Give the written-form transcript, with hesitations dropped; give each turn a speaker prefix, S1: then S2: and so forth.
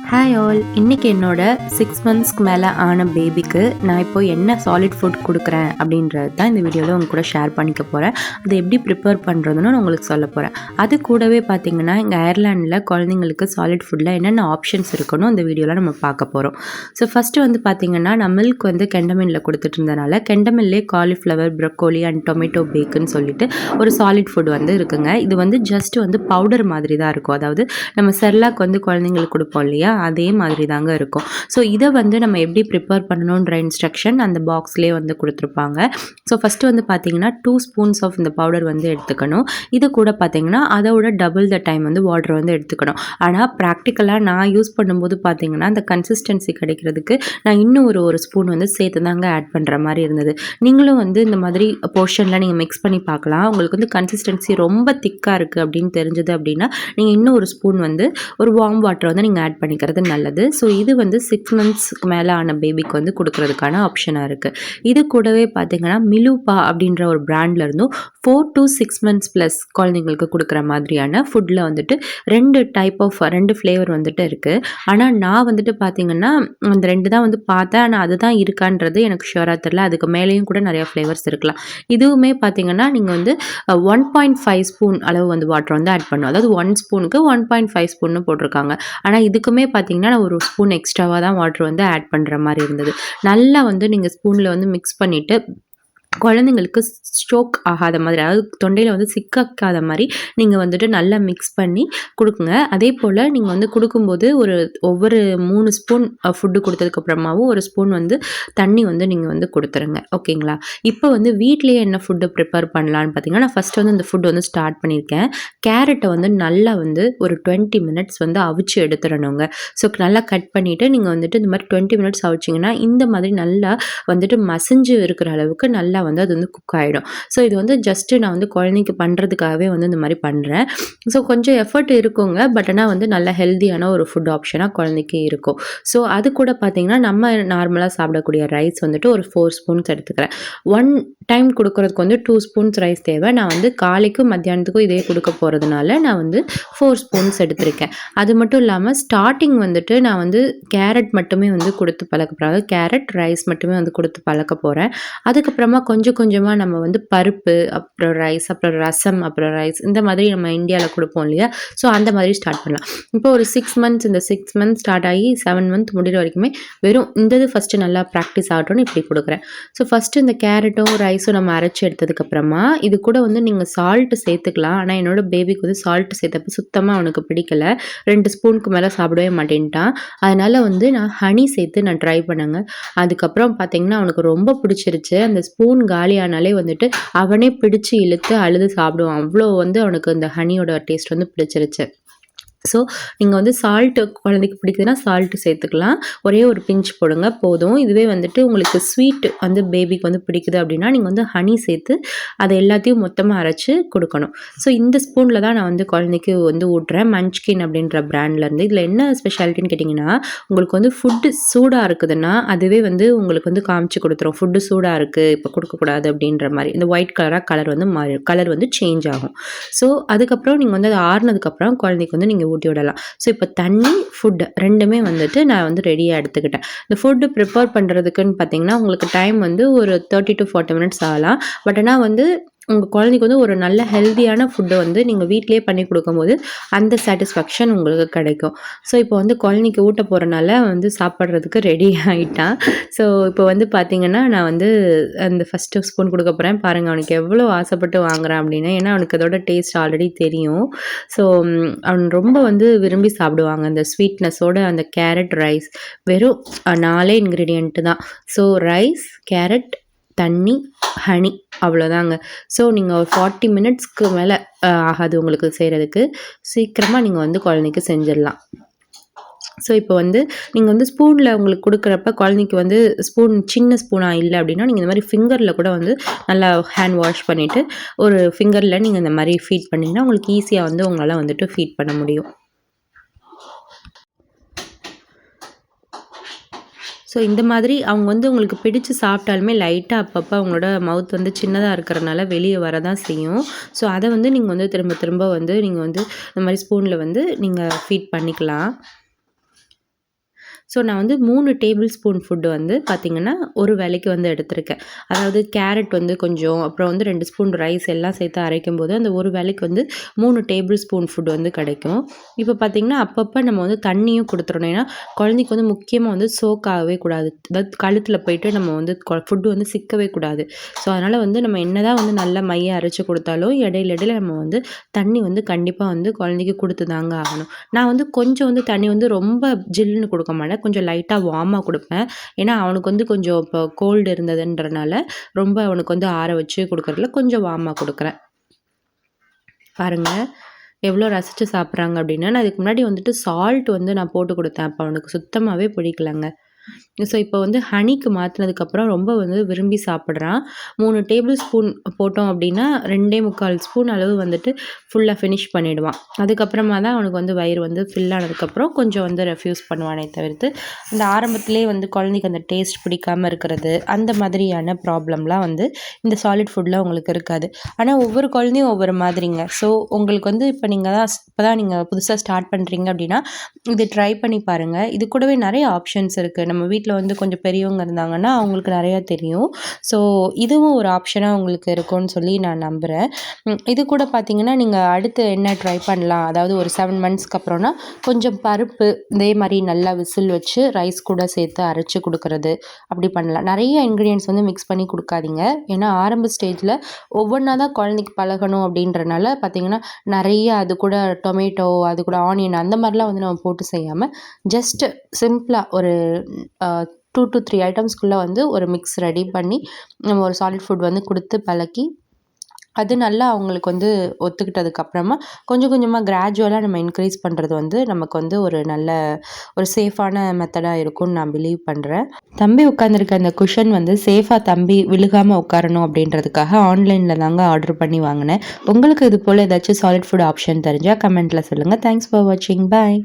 S1: Hi all, இன்றைக்கி என்னோட 6 மந்த்ஸ்க்கு மேலே ஆன பேபிக்கு நான் இப்போ என்ன சாலிட் ஃபுட் கொடுக்குறேன் அப்படின்றது தான் இந்த வீடியோவில் உங்க கூட ஷேர் பண்ணிக்க போகிறேன். அதை எப்படி ப்ரிப்பேர் பண்ணுறதுன்னு நான் உங்களுக்கு சொல்ல போகிறேன். அது கூடவே பார்த்திங்கன்னா இங்கே அயர்லாண்டில் குழந்தைங்களுக்கு சாலிட் ஃபுட்டில் என்னென்ன ஆப்ஷன்ஸ் இருக்கணும் இந்த வீடியோவில் நம்ம பார்க்க போகிறோம். ஸோ ஃபஸ்ட்டு வந்து பார்த்திங்கன்னா நான் மில்க் வந்து கெண்டமினில் கொடுத்துட்டு இருந்தனால கெண்டமின்லே காலிஃப்ளவர், ப்ரொக்கோலி அண்ட் டொமேட்டோ பேக்குன்னு சொல்லிட்டு ஒரு சாலிட் ஃபுட் வந்து இருக்குங்க. இது வந்து ஜஸ்ட் வந்து பவுடர் மாதிரி தான் இருக்கும். அதாவது நம்ம செர்லாக் வந்து குழந்தைங்களுக்கு கொடுப்போம் இல்லையா, அதே மாதிரி தாங்க இருக்கும். ஸோ இதை வந்து நம்ம எப்படி ப்ரிப்பேர் பண்ணணுன்ற இன்ஸ்ட்ரக்ஷன் அந்த பாக்ஸ்லேயே வந்து கொடுத்துருப்பாங்க. ஸோ ஃபஸ்ட்டு வந்து பார்த்தீங்கன்னா 2 ஸ்பூன்ஸ் ஆஃப் இந்த பவுடர் வந்து எடுத்துக்கணும். இது கூட பார்த்தீங்கன்னா அதோட டபுள் த டைம் வந்து வாட்டர் வந்து எடுத்துக்கணும். ஆனால் ப்ராக்டிக்கலாக நான் யூஸ் பண்ணும்போது பார்த்தீங்கன்னா அந்த கன்சிஸ்டன்சி கிடைக்கிறதுக்கு நான் இன்னும் ஒரு ஸ்பூன் வந்து சேர்த்து தாங்க ஆட் பண்ணுற மாதிரி இருந்தது. நீங்களும் வந்து இந்த மாதிரி போர்ஷனில் நீங்கள் மிக்ஸ் பண்ணி பார்க்கலாம். உங்களுக்கு வந்து கன்சிஸ்டன்சி ரொம்ப திக்காக இருக்குது அப்படின்னு தெரிஞ்சது அப்படின்னா நீங்கள் இன்னும் ஒரு ஸ்பூன் வந்து ஒரு வார்ம் வாட்டர் வந்து நீங்கள் ஆட் பண்ணிக்கிறது நல்லது. ஸோ இது வந்து 6 மந்த்ஸ்க்கு மேலே ஆன பேபிக்கு வந்து கொடுக்கறதுக்கான ஆப்ஷனாக இருக்குது. இது கூடவே பார்த்தீங்கன்னா மிலுபா அப்படின்ற ஒரு பிராண்டில் இருந்தும் 4 to 6 months ப்ளஸ் குழந்தைங்களுக்கு கொடுக்குற மாதிரியான ஃபுட்டில் வந்துட்டு 2 ஃப்ளேவர் வந்துட்டு இருக்குது. ஆனால் நான் வந்துட்டு பார்த்தீங்கன்னா அந்த 2 தான் வந்து பார்த்தேன். ஆனால் அதுதான் இருக்கான்றது எனக்கு ஷுவராக தெரியல. அதுக்கு மேலேயும் கூட நிறையா ஃப்ளேவர்ஸ் இருக்கலாம். இதுவுமே பார்த்தீங்கன்னா நீங்கள் வந்து 1.5 ஸ்பூன் அளவு வந்து வாட்டர் வந்து ஆட் பண்ணணும். அதாவது 1 ஸ்பூனுக்கு 1.5 ஸ்பூன்னு போட்டிருக்காங்க. ஆனால் இதுக்குமே பார்த்தீங்கன்னா நான் ஒரு ஸ்பூன் எக்ஸ்ட்ராவாக தான் வாட்டர் வந்து ஆட் பண்ணுற மாதிரி இருந்தது. நல்லா வந்து நீங்கள் ஸ்பூனில் வந்து மிக்ஸ் பண்ணிவிட்டு குழந்தைங்களுக்கு ஸ்ட்ரோக் ஆகாத மாதிரி, அதாவது தொண்டையில் வந்து சிக்காத மாதிரி நீங்கள் வந்துட்டு நல்லா மிக்ஸ் பண்ணி கொடுக்குங்க. அதே போல் நீங்கள் வந்து கொடுக்கும்போது ஒவ்வொரு 3 ஸ்பூன் ஃபுட்டு கொடுத்ததுக்கப்புறமாவும் 1 ஸ்பூன் வந்து தண்ணி வந்து நீங்கள் வந்து கொடுத்துருங்க. ஓகேங்களா? இப்போ வந்து வீட்லேயே என்ன ஃபுட்டு ப்ரிப்பேர் பண்ணலான்னு பார்த்தீங்கன்னா நான் ஃபஸ்ட்டு வந்து இந்த ஃபுட் வந்து ஸ்டார்ட் பண்ணியிருக்கேன். கேரட்டை வந்து நல்லா வந்து ஒரு 20 மினிட்ஸ் வந்து அவிச்சு எடுத்துடணுங்க. ஸோ நல்லா கட் பண்ணிவிட்டு நீங்கள் வந்துட்டு இந்த மாதிரி 20 மினிட்ஸ் அவிச்சிங்கன்னா இந்த மாதிரி நல்லா வந்துட்டு மசிஞ்சு இருக்கிற அளவுக்கு நல்லா வந்து அது வந்து குக் ஆகிடும். ஸோ இது வந்து ஜஸ்ட்டு நான் வந்து குழந்தைக்கு பண்ணுறதுக்காகவே வந்து இந்த மாதிரி பண்ணுறேன். ஸோ கொஞ்சம் எஃபர்ட் இருக்குங்க. பட் ஆனால் வந்து நல்ல ஹெல்த்தியான ஒரு ஃபுட் ஆப்ஷனாக குழந்தைக்கு இருக்கும். ஸோ அது கூட பார்த்திங்கன்னா நம்ம நார்மலாக சாப்பிடக்கூடிய ரைஸ் வந்துட்டு ஒரு 4 ஸ்பூன்ஸ் எடுத்துக்கிறேன். 1 டைம் கொடுக்குறதுக்கு வந்து 2 ஸ்பூன்ஸ் ரைஸ் தேவை. நான் வந்து காலைக்கும் மத்தியானத்துக்கும் இதே கொடுக்க போகிறதுனால நான் வந்து 4 ஸ்பூன்ஸ் எடுத்திருக்கேன். அது மட்டும் இல்லாமல் ஸ்டார்டிங் வந்துட்டு நான் வந்து கேரட் மட்டுமே வந்து கொடுத்து பழக்க போகிறேன். அதாவது கேரட் ரைஸ் மட்டுமே வந்து கொடுத்து பழக்க போகிறேன். அதுக்கப்புறமா கொஞ்சம் கொஞ்சமாக நம்ம வந்து பருப்பு, அப்புறம் ரைஸ், அப்புறம் ரசம், அப்புறம் ரைஸ், இந்த மாதிரி நம்ம இந்தியாவில் கொடுப்போம் இல்லையா, ஸோ அந்த மாதிரி ஸ்டார்ட் பண்ணலாம். இப்போ ஒரு 6 மந்த்ஸ், இந்த 6 மந்த்ஸ் ஸ்டார்ட் ஆகி 7 மந்த் முடிகிற வரைக்குமே வெறும் இந்த ஃபஸ்ட்டு நல்லா ப்ராக்டிஸ் ஆகட்டும்னு இப்படி கொடுக்குறேன். ஸோ ஃபஸ்ட்டு இந்த கேரட்டும் ரைஸும் நம்ம அரைச்சி எடுத்ததுக்கப்புறமா இது கூட வந்து நீங்கள் சால்ட்டு சேர்த்துக்கலாம். ஆனால் என்னோட பேபிக்கு வந்து சால்ட்டு சேர்த்தப்போ சுத்தமாக அவனுக்கு பிடிக்கலை. 2 ஸ்பூனுக்கு மேலே சாப்பிடவே மாட்டேன்ட்டான். அதனால் வந்து நான் ஹனி சேர்த்து நான் ட்ரை பண்ணேங்க. அதுக்கப்புறம் பார்த்திங்கன்னா அவனுக்கு ரொம்ப பிடிச்சிருச்சு. அந்த ஸ்பூன் காலியானாலே வந்துட்டு அவனே பிடிச்சு இழுத்து அழுது சாப்பிடுவான். அவ்வளோ வந்து அவனுக்கு இந்த ஹனியோட டேஸ்ட் வந்து பிடிச்சிருச்சு. ஸோ நீங்கள் வந்து சால்ட்டு குழந்தைக்கு பிடிக்குதுன்னா சால்ட்டு சேர்த்துக்கலாம். ஒரே ஒரு பிஞ்ச் போடுங்க போதும். இதுவே வந்துட்டு உங்களுக்கு ஸ்வீட் வந்து பேபிக்கு வந்து பிடிக்குது அப்படின்னா நீங்கள் வந்து ஹனி சேர்த்து அதை எல்லாத்தையும் மொத்தமாக அரைச்சி கொடுக்கணும். ஸோ இந்த ஸ்பூனில் தான் நான் வந்து குழந்தைக்கு வந்து ஊட்டுறேன். மன்ச்கின் அப்படின்ற பிராண்ட்லேருந்து. இதில் என்ன ஸ்பெஷாலிட்டின்னு கேட்டிங்கன்னா உங்களுக்கு வந்து ஃபுட்டு சூடாக இருக்குதுன்னா அதுவே வந்து உங்களுக்கு வந்து காமிச்சு கொடுத்துரும். ஃபுட்டு சூடாக இருக்குது, இப்போ கொடுக்கக்கூடாது அப்படின்ற மாதிரி. இந்த ஒயிட் கலர் வந்து கலர் வந்து சேஞ்ச் ஆகும். ஸோ அதுக்கப்புறம் நீங்கள் வந்து அது ஆறுனதுக்கப்புறம் குழந்தைக்கு வந்து நீங்கள் ஊட்டி விடலாம். ஸோ இப்போ தண்ணி, ஃபுட் 2மே வந்துட்டு நான் வந்து ரெடியாக எடுத்துக்கிட்டேன். இந்த ஃபுட்டு ப்ரிப்பேர் பண்ணுறதுக்குன்னு பார்த்தீங்கன்னா உங்களுக்கு டைம் வந்து ஒரு 30 to 40 மினிட்ஸ் ஆகலாம். பட் ஆனால் வந்து உங்கள் குழந்தைக்கு வந்து ஒரு நல்ல ஹெல்த்தியான ஃபுட்டை வந்து நீங்கள் வீட்டிலே பண்ணி கொடுக்கும்போது அந்த சாட்டிஸ்ஃபேக்ஷன் உங்களுக்கு கிடைக்கும். ஸோ இப்போ வந்து குழந்தைக்கு ஊட்ட போகிறனால வந்து சாப்பிட்றதுக்கு ரெடி ஆகிட்டான். ஸோ இப்போ வந்து பார்த்திங்கன்னா நான் வந்து அந்த ஃபஸ்ட்டு ஸ்பூன் கொடுக்க போகிறேன். பாருங்கள் அவனுக்கு எவ்வளோ ஆசைப்பட்டு வாங்குறான் அப்படின்னு. ஏன்னா அவனுக்கு அதோட டேஸ்ட் ஆல்ரெடி தெரியும். ஸோ அவன் ரொம்ப வந்து விரும்பி சாப்பிடுவாங்க அந்த ஸ்வீட்னஸோட அந்த கேரட் ரைஸ். வெறும் 4 இன்க்ரீடியண்ட்டு தான். ஸோ ரைஸ், கேரட், தண்ணி, ஹனி, அவ்வளோதாங்க. ஸோ நீங்கள் ஒரு 40 மினிட்ஸ்க்கு மேலே ஆகாது உங்களுக்கு செய்கிறதுக்கு. சீக்கிரமாக நீங்கள் வந்து குழந்தைக்கு செஞ்சிடலாம். ஸோ இப்போ வந்து நீங்கள் வந்து ஸ்பூனில் உங்களுக்கு கொடுக்குறப்ப குழந்தைக்கு வந்து சின்ன ஸ்பூனாக இல்லை அப்படின்னா நீங்கள் இந்த மாதிரி ஃபிங்கரில் கூட வந்து நல்லா ஹேண்ட் வாஷ் பண்ணிவிட்டு ஒரு ஃபிங்கரில் நீங்கள் இந்த மாதிரி ஃபீட் பண்ணிங்கன்னா உங்களுக்கு ஈஸியாக வந்து உங்களால் வந்துட்டு ஃபீட் பண்ண முடியும். ஸோ இந்த மாதிரி அவங்க வந்து உங்களுக்கு பிடிச்சு சாப்பிட்டாலுமே லைட்டாக அப்பப்போ அவங்களோட மவுத் வந்து சின்னதாக இருக்கிறனால வெளியே வரதான் செய்யும். ஸோ அதை வந்து நீங்கள் வந்து திரும்ப திரும்ப வந்து நீங்கள் வந்து இந்த மாதிரி ஸ்பூனில் வந்து நீங்கள் ஃபீட் பண்ணிக்கலாம். ஸோ நான் வந்து 3 டேபிள் ஸ்பூன் ஃபுட்டு வந்து பார்த்திங்கன்னா ஒரு வேளைக்கு வந்து எடுத்திருக்கேன். அதாவது கேரட் வந்து கொஞ்சம், அப்புறம் வந்து 2 ஸ்பூன் ரைஸ் எல்லாம் சேர்த்து அரைக்கும்போது அந்த ஒரு வேளைக்கு வந்து 3 டேபிள் ஸ்பூன் ஃபுட் வந்து கிடைக்கும். இப்போ பார்த்திங்கன்னா அப்பப்போ நம்ம வந்து தண்ணியும் கொடுத்துடணும். ஏன்னா குழந்தைக்கு வந்து முக்கியமாக வந்து சோக் ஆகவே கூடாது. அதாவது கழுத்தில் போயிட்டு நம்ம வந்து ஃபுட்டு வந்து சிக்கவே கூடாது. ஸோ அதனால் வந்து நம்ம என்னதான் வந்து நல்லா மைய அரைச்சி கொடுத்தாலும் இடையில நம்ம வந்து தண்ணி வந்து கண்டிப்பாக வந்து குழந்தைக்கு கொடுத்து தாங்க ஆகணும். நான் வந்து கொஞ்சம் வந்து தண்ணி வந்து ரொம்ப ஜில்லுன்னு கொடுக்க மாட்டேன். கொஞ்சம் லைட்டாக வார்மாக கொடுப்பேன். ஏன்னா அவனுக்கு வந்து கொஞ்சம் இப்போ கோல்டு இருந்ததுன்றனால ரொம்ப அவனுக்கு வந்து ஆற வச்சு கொடுக்குறதுல கொஞ்சம் வார்மாக கொடுக்குறேன். பாருங்கள் எவ்வளோ ரசித்து சாப்பிட்றாங்க அப்படின்னா, நான் இதுக்கு முன்னாடி வந்துட்டு சால்ட் வந்து நான் போட்டு கொடுத்தேன். அப்போ அவனுக்கு சுத்தமாகவே பிடிக்கலங்க. ஸோ இப்போ வந்து ஹனிக்கு மாற்றினதுக்கப்புறம் ரொம்ப வந்து விரும்பி சாப்பிட்றான். 3 டேபிள் ஸ்பூன் போட்டோம் அப்படின்னா 2.25 ஸ்பூன் அளவு வந்துட்டு ஃபுல்லாக ஃபினிஷ் பண்ணிவிடுவான். அதுக்கப்புறமா தான் அவனுக்கு வந்து வயிறு வந்து ஃபில் ஆனதுக்கப்புறம் கொஞ்சம் வந்து ரெஃப்யூஸ் பண்ணுவானே தவிர்த்து, அந்த ஆரம்பத்திலே வந்து குழந்தைக்கு அந்த டேஸ்ட் பிடிக்காமல் இருக்கிறது, அந்த மாதிரியான ப்ராப்ளம்லாம் வந்து இந்த சாலிட் ஃபுட்டில் உங்களுக்கு இருக்காது. ஆனால் ஒவ்வொரு குழந்தையும் ஒவ்வொரு மாதிரிங்க. ஸோ உங்களுக்கு வந்து இப்போ நீங்கள் புதுசாக ஸ்டார்ட் பண்ணுறீங்க அப்படின்னா இது ட்ரை பண்ணி பாருங்கள். இது கூடவே நிறைய ஆப்ஷன்ஸ் இருக்குது. நம்ம வீட்டில் வந்து கொஞ்சம் பெரியவங்க இருந்தாங்கன்னா அவங்களுக்கு நிறையா தெரியும். ஸோ இதுவும் ஒரு ஆப்ஷனாக உங்களுக்கு இருக்கும்னு சொல்லி நான் நம்புகிறேன். இது கூட பார்த்தீங்கன்னா நீங்கள் அடுத்து என்ன ட்ரை பண்ணலாம், அதாவது ஒரு 7 மந்த்ஸ்க்கு அப்புறம்னா கொஞ்சம் பருப்பு இதே மாதிரி நல்லா விசில் வச்சு ரைஸ் கூட சேர்த்து அரைச்சி கொடுக்குறது அப்படி பண்ணலாம். நிறைய இன்க்ரீடியன்ட்ஸ் வந்து மிக்ஸ் பண்ணி கொடுக்காதீங்க. ஏன்னா ஆரம்ப ஸ்டேஜில் ஒவ்வொன்றா தான் குழந்தைக்கு பழகணும் அப்படின்றனால பார்த்தீங்கன்னா நிறைய அது கூட டொமேட்டோ, அது கூட ஆனியன் அந்த மாதிரிலாம் வந்து நம்ம போட்டு செய்யாமல் ஜஸ்ட் சிம்பிளாக ஒரு 2 to 3 ஐட்டம்ஸ்குள்ளே வந்து ஒரு மிக்ஸ் ரெடி பண்ணி நம்ம ஒரு சாலிட் ஃபுட் வந்து கொடுத்து பழக்கி அது நல்லா அவங்களுக்கு வந்து ஒத்துக்கிட்டதுக்கப்புறமா கொஞ்சம் கொஞ்சமாக கிராஜுவலாக நம்ம இன்க்ரீஸ் பண்ணுறது வந்து நமக்கு வந்து ஒரு நல்ல ஒரு சேஃபான மெத்தடாக இருக்கும்னு நான் பிலீவ் பண்ணுறேன். தம்பி உட்காந்துருக்க அந்த குஷன் வந்து சேஃபாக தம்பி விழுகாமல் உட்காரணும் அப்படின்றதுக்காக ஆன்லைனில் தாங்க ஆர்டர் பண்ணி வாங்கினேன். உங்களுக்கு இது போல் ஏதாச்சும் சாலிட் ஃபுட் ஆப்ஷன் தெரிஞ்சால் கமெண்ட்டில் சொல்லுங்கள். தேங்க்ஸ் ஃபார் வாட்சிங். பாய்.